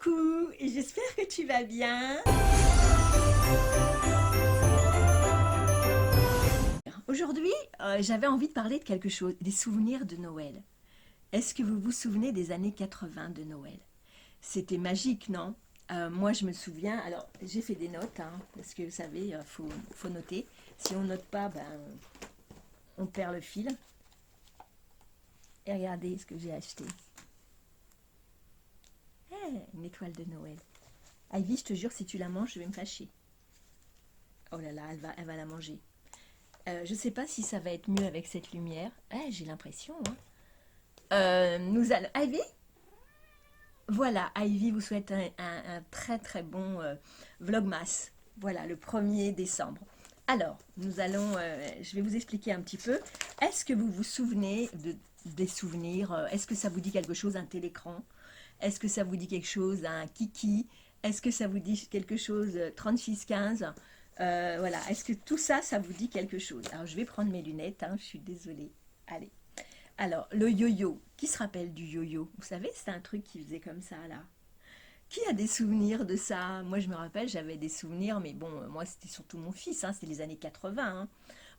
Coucou, et j'espère que tu vas bien. Aujourd'hui, j'avais envie de parler de quelque chose, des souvenirs de Noël. Est-ce que vous vous souvenez des années 80 de Noël? C'était magique, non? Moi, je me souviens, alors j'ai fait des notes, hein, parce que vous savez, faut noter. Si on note pas, ben, on perd le fil. Et regardez ce que j'ai acheté. Une étoile de Noël. Ivy, je te jure, si tu la manges, je vais me fâcher. Oh là là, elle va la manger. Je sais pas si ça va être mieux avec cette lumière. J'ai l'impression, hein. Nous allons... Ivy? Voilà, Ivy vous souhaite un très très bon Vlogmas. Voilà, le 1er décembre. Alors, je vais vous expliquer un petit peu. Est-ce que vous vous souvenez des souvenirs? Est-ce que ça vous dit quelque chose, un télécran? Est-ce que ça vous dit quelque chose, un kiki? Est-ce que ça vous dit quelque chose, 3615? Voilà, est-ce que tout ça, ça vous dit quelque chose? Alors, je vais prendre mes lunettes, hein, je suis désolée. Allez. Alors, le yo-yo. Qui se rappelle du yo-yo? Vous savez, c'est un truc qui faisait comme ça, là. Qui a des souvenirs de ça? Moi, je me rappelle, j'avais des souvenirs, mais bon, moi, c'était surtout mon fils, hein, c'était les années 80. Hein.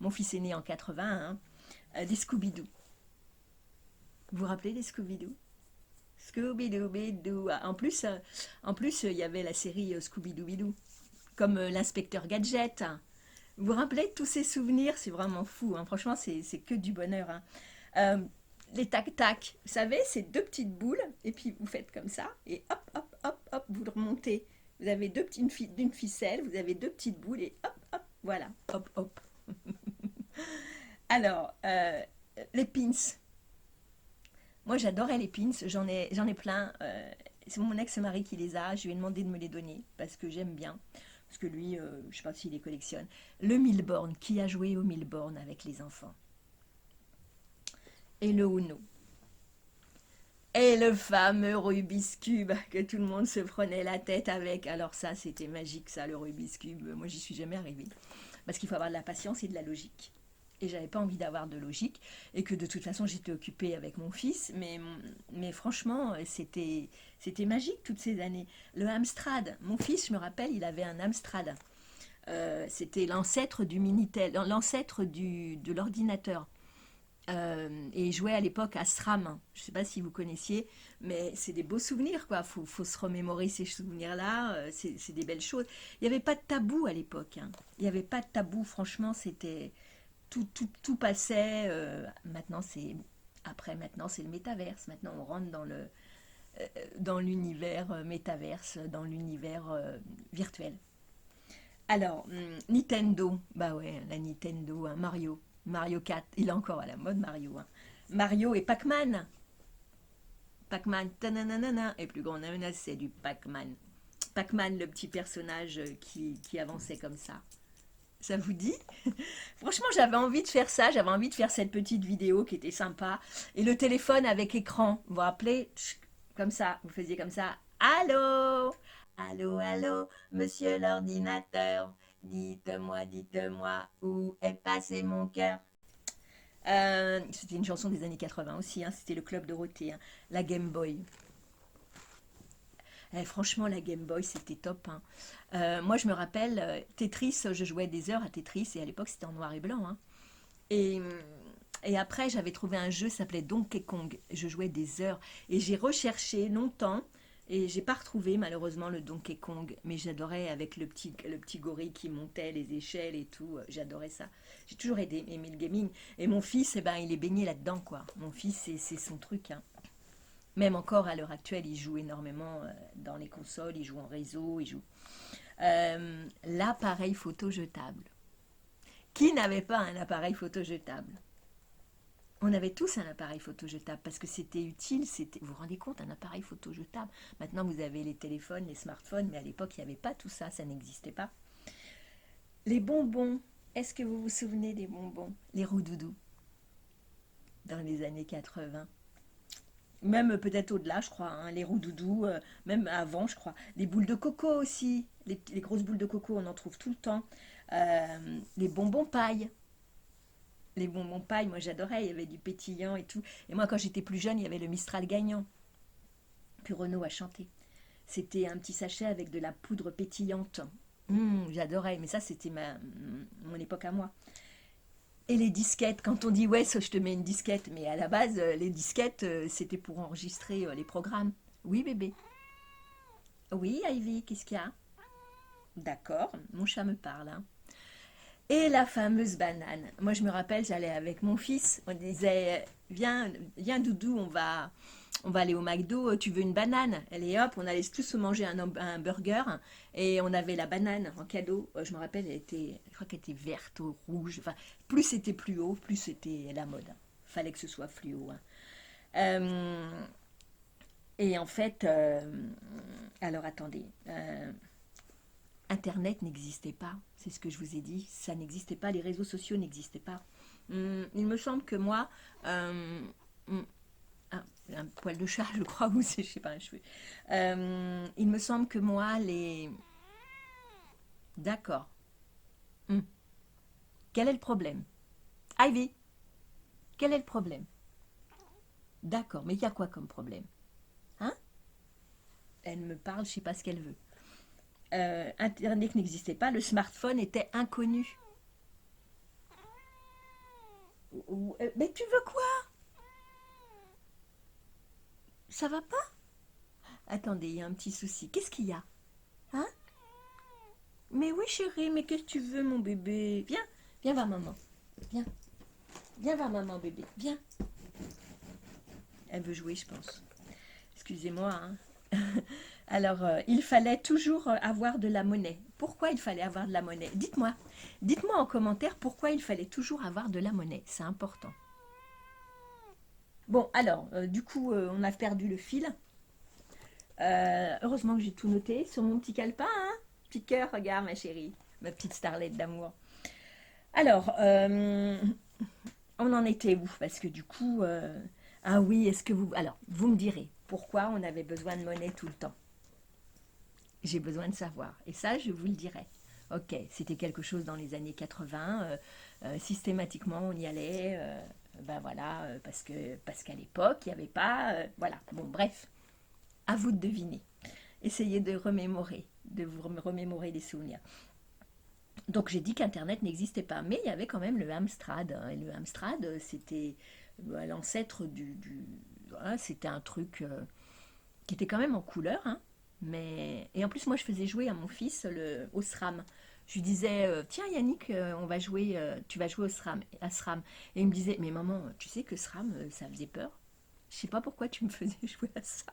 Mon fils est né en 81. Hein. Des Scooby-Doo. Vous vous rappelez des Scooby-Doo? Scooby-Doo-Bidoo. En plus, il y avait la série Scooby-Doo-Bidoo, comme l'inspecteur Gadget. Vous vous rappelez de tous ces souvenirs? C'est vraiment fou, hein. Franchement, c'est que du bonheur. Hein. Euh, les tac-tac, vous savez, c'est deux petites boules, et puis vous faites comme ça, et hop, hop, hop, hop, vous le remontez. Vous avez une ficelle, vous avez deux petites boules, et hop, hop, voilà, hop, hop. Alors, les pins. Moi, j'adorais les pins, j'en ai plein. C'est mon ex-mari qui les a, je lui ai demandé de me les donner, parce que j'aime bien. Parce que lui, je ne sais pas s'il les collectionne. Le Milborn, qui a joué au Milborn avec les enfants? Et le Uno. Et le fameux Rubik's Cube que tout le monde se prenait la tête avec. Alors ça, c'était magique, ça, le Rubik's Cube. Moi, j'y suis jamais arrivée. Parce qu'il faut avoir de la patience et de la logique. Et j'avais pas envie d'avoir de logique. Et que de toute façon, j'étais occupée avec mon fils. Mais franchement, c'était magique toutes ces années. Le Amstrad. Mon fils, je me rappelle, il avait un Amstrad. C'était l'ancêtre du Minitel, l'ancêtre de l'ordinateur. Et il jouait à l'époque à SRAM. Je ne sais pas si vous connaissiez, mais c'est des beaux souvenirs, quoi. Faut se remémorer ces souvenirs-là. C'est des belles choses. Il n'y avait pas de tabou à l'époque. Hein. Il n'y avait pas de tabou. Franchement, c'était tout passait. Maintenant, c'est le métaverse. Maintenant, on rentre dans l'univers métaverse, dans l'univers virtuel. Alors, Nintendo, bah ouais, la Nintendo, hein, Mario, Mario 4, il est encore à la mode Mario. Hein. Mario et Pac-Man. Pac-Man, tananana, et plus grand menace, c'est du Pac-Man. Pac-Man, le petit personnage qui avançait comme ça. Ça vous dit? Franchement, j'avais envie de faire ça, j'avais envie de faire cette petite vidéo qui était sympa. Et le téléphone avec écran, vous vous rappelez? Comme ça, vous faisiez comme ça. Allô? Allô, allô, monsieur l'ordinateur. Dites-moi, où est passé mon cœur? C'était une chanson des années 80 aussi, hein, c'était le Club Dorothée, hein, la Game Boy. Franchement, la Game Boy, c'était top. Hein. Moi, je me rappelle, Tetris, je jouais des heures à Tetris, et à l'époque, c'était en noir et blanc. Hein. Et, et après, j'avais trouvé un jeu qui s'appelait Donkey Kong. Je jouais des heures, et j'ai recherché longtemps, et j'ai pas retrouvé malheureusement le Donkey Kong, mais j'adorais avec le petit gorille qui montait les échelles et tout, j'adorais ça. J'ai toujours aimé le gaming, et mon fils, eh ben, il est baigné là-dedans, quoi. Mon fils, c'est son truc, hein. Même encore à l'heure actuelle, il joue énormément dans les consoles, il joue en réseau, il joue. L'appareil photo jetable. Qui n'avait pas un appareil photo jetable? On avait tous un appareil photo jetable parce que c'était utile. Vous vous rendez compte, un appareil photo jetable? Maintenant, vous avez les téléphones, les smartphones, mais à l'époque, il n'y avait pas tout ça, ça n'existait pas. Les bonbons. Est-ce que vous vous souvenez des bonbons? Les roux-doudous dans les années 80. Même peut-être au-delà, je crois, hein, les roux-doudous, même avant, je crois. Les boules de coco aussi, les grosses boules de coco, on en trouve tout le temps. Les bonbons paille. Les bonbons paille, moi j'adorais, il y avait du pétillant et tout. Et moi, quand j'étais plus jeune, il y avait le Mistral gagnant. Puis Renaud a chanté. C'était un petit sachet avec de la poudre pétillante. J'adorais, mais ça c'était mon époque à moi. Et les disquettes, quand on dit ouais, ça, je te mets une disquette, mais à la base, les disquettes, c'était pour enregistrer les programmes. Oui, bébé. Oui, Ivy, qu'est-ce qu'il y a? D'accord, mon chat me parle, hein. Et la fameuse banane. Moi, je me rappelle, j'allais avec mon fils. On disait, viens, viens, Doudou, on va aller au McDo. Tu veux une banane? Allez, hop, on allait tous se manger un burger et on avait la banane en cadeau. Je me rappelle, je crois qu'elle était verte ou rouge. Enfin, plus c'était plus haut, plus c'était la mode. Fallait que ce soit fluo, hein. Euh, et en fait, alors attendez. Internet n'existait pas, c'est ce que je vous ai dit, ça n'existait pas, les réseaux sociaux n'existaient pas. Il me semble que moi, hum, ah, un poil de chat, je crois, ou c'est, je sais pas, un cheveu. Il me semble que moi, les... D'accord. Hum. Quel est le problème? Ivy, quel est le problème? D'accord, mais il y a quoi comme problème? Hein? Elle me parle, je sais pas ce qu'elle veut. Internet n'existait pas, le smartphone était inconnu. Mais tu veux quoi? Ça va pas? Attendez, il y a un petit souci. Qu'est-ce qu'il y a? Hein? Mais oui, chérie, mais qu'est-ce que tu veux, mon bébé? Viens, viens voir maman. Viens, viens voir maman, bébé. Viens. Elle veut jouer, je pense. Excusez-moi, hein. Alors, il fallait toujours avoir de la monnaie. Pourquoi il fallait avoir de la monnaie? Dites-moi. Dites-moi en commentaire pourquoi il fallait toujours avoir de la monnaie. C'est important. Bon, alors, du coup, on a perdu le fil. Heureusement que j'ai tout noté sur mon petit calepin, hein. Petit cœur, regarde ma chérie, ma petite starlette d'amour. Alors, on en était où? Parce que du coup, ah oui, est-ce que vous... Alors, vous me direz, pourquoi on avait besoin de monnaie tout le temps? J'ai besoin de savoir. Et ça, je vous le dirai. Ok, c'était quelque chose dans les années 80. Systématiquement, on y allait. Ben voilà, parce qu'à l'époque, il n'y avait pas... voilà, bon, bref, à vous de deviner. Essayez de remémorer, de vous remémorer les souvenirs. Donc j'ai dit qu'Internet n'existait pas, mais il y avait quand même le Amstrad, hein. Et le Amstrad, c'était l'ancêtre voilà, c'était un truc qui était quand même en couleur, hein. Et en plus, moi, je faisais jouer à mon fils au SRAM. Je lui disais, tiens Yannick, on va jouer, tu vas jouer au SRAM, à SRAM. Et il me disait, mais maman, tu sais que SRAM, ça faisait peur. Je sais pas pourquoi tu me faisais jouer à ça.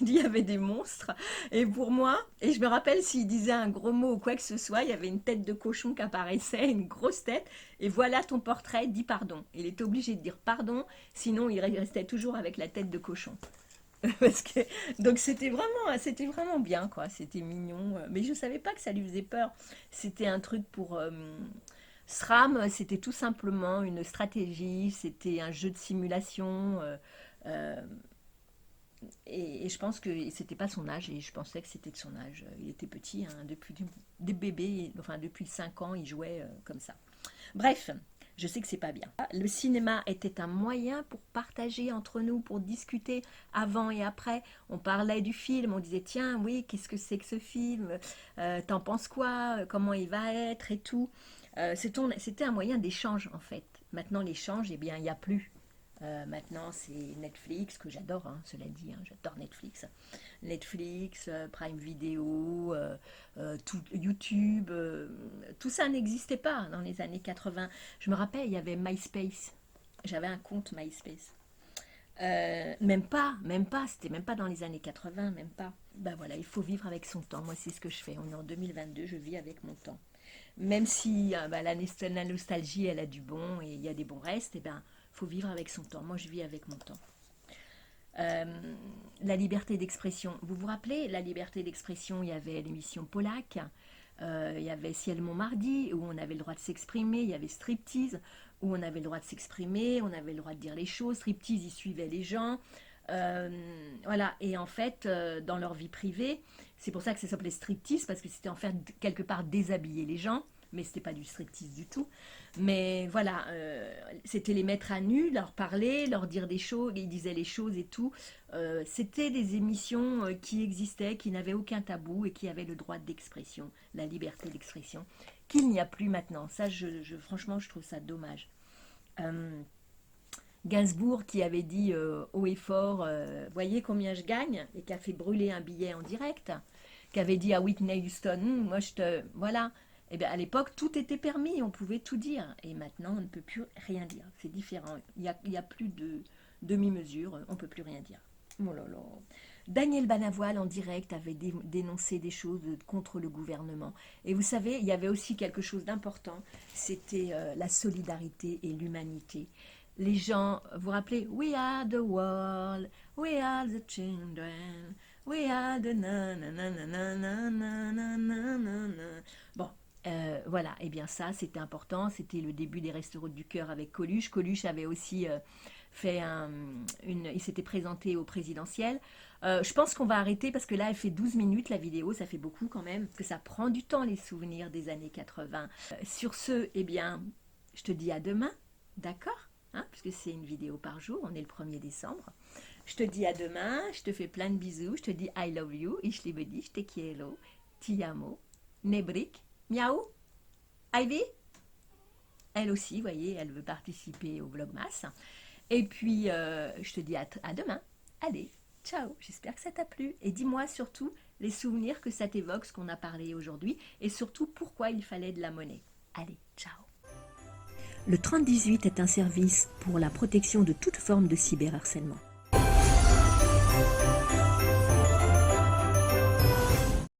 Il dit, il y avait des monstres. Et pour moi, et je me rappelle s'il disait un gros mot ou quoi que ce soit, il y avait une tête de cochon qui apparaissait, une grosse tête. Et voilà ton portrait, dis pardon. Il était obligé de dire pardon, sinon il restait toujours avec la tête de cochon. Parce que, donc c'était vraiment bien, quoi. C'était mignon. Mais je savais pas que ça lui faisait peur. C'était un truc pour... SRAM, c'était tout simplement une stratégie, c'était un jeu de simulation. Euh, et je pense que c'était pas son âge, et je pensais que c'était de son âge. Il était petit, hein, depuis des bébés, enfin depuis 5 ans, il jouait comme ça. Bref, je sais que c'est pas bien. Le cinéma était un moyen pour partager entre nous, pour discuter avant et après. On parlait du film, on disait tiens, oui, qu'est-ce que c'est que ce film? T'en penses quoi? Comment il va être et tout. C'était un moyen d'échange en fait. Maintenant, l'échange, eh bien, il n'y a plus. Maintenant, c'est Netflix, que j'adore, hein, cela dit, hein, j'adore Netflix. Netflix, Prime Video, YouTube, tout ça n'existait pas dans les années 80. Je me rappelle, il y avait MySpace. J'avais un compte MySpace. Même pas, c'était même pas dans les années 80, même pas. Ben voilà, il faut vivre avec son temps. Moi, c'est ce que je fais. On est en 2022, je vis avec mon temps. Même si la nostalgie, elle a du bon et il y a des bons restes, et ben, faut vivre avec son temps. Moi, je vis avec mon temps. Euh, la liberté d'expression. Vous vous rappelez, la liberté d'expression, il y avait l'émission Polac, il y avait Ciel Montmardi, où on avait le droit de s'exprimer, il y avait Striptease, où on avait le droit de s'exprimer, on avait le droit de dire les choses, Striptease, ils suivaient les gens. Euh, voilà, et en fait, dans leur vie privée, c'est pour ça que ça s'appelait striptease, parce que c'était en fait quelque part déshabiller les gens. mais c'était pas du striptease du tout. Mais voilà, c'était les mettre à nu, leur parler, leur dire des choses, ils disaient les choses et tout. C'était des émissions qui existaient, qui n'avaient aucun tabou et qui avaient le droit d'expression, la liberté d'expression, qu'il n'y a plus maintenant. Ça, franchement, je trouve ça dommage. Euh, Gainsbourg qui avait dit haut et fort, voyez combien je gagne, et qui a fait brûler un billet en direct, qui avait dit à Whitney Houston, moi je te... Voilà. Eh bien, à l'époque, tout était permis, on pouvait tout dire. Et maintenant, on ne peut plus rien dire. C'est différent. Il y a plus de demi-mesure, on ne peut plus rien dire. Oh là là. Daniel Banavoile en direct avait dénoncé des choses contre le gouvernement. Et vous savez, il y avait aussi quelque chose d'important, c'était la solidarité et l'humanité. Les gens, vous vous rappelez, We are the world, we are the children, we are the na na na na na na na na na na na. Bon, voilà, et bien ça, c'était important. C'était le début des Restos du Cœur avec Coluche. Coluche avait aussi fait il s'était présenté au présidentiel. Je pense qu'on va arrêter parce que là, elle fait 12 minutes la vidéo, ça fait beaucoup quand même, parce que ça prend du temps les souvenirs des années 80. Sur ce, eh bien, je te dis à demain, d'accord, hein, puisque c'est une vidéo par jour, on est le 1er décembre. Je te dis à demain, je te fais plein de bisous, je te dis I love you, ich liebe dich, te quiero, ti amo, nebrik, miaou, Ivy. Elle aussi, vous voyez, elle veut participer au Vlogmas. Et puis, je te dis à demain. Allez, ciao, j'espère que ça t'a plu. Et dis-moi surtout les souvenirs que ça t'évoque, ce qu'on a parlé aujourd'hui, et surtout pourquoi il fallait de la monnaie. Allez, ciao. Le 3018 est un service pour la protection de toute forme de cyberharcèlement.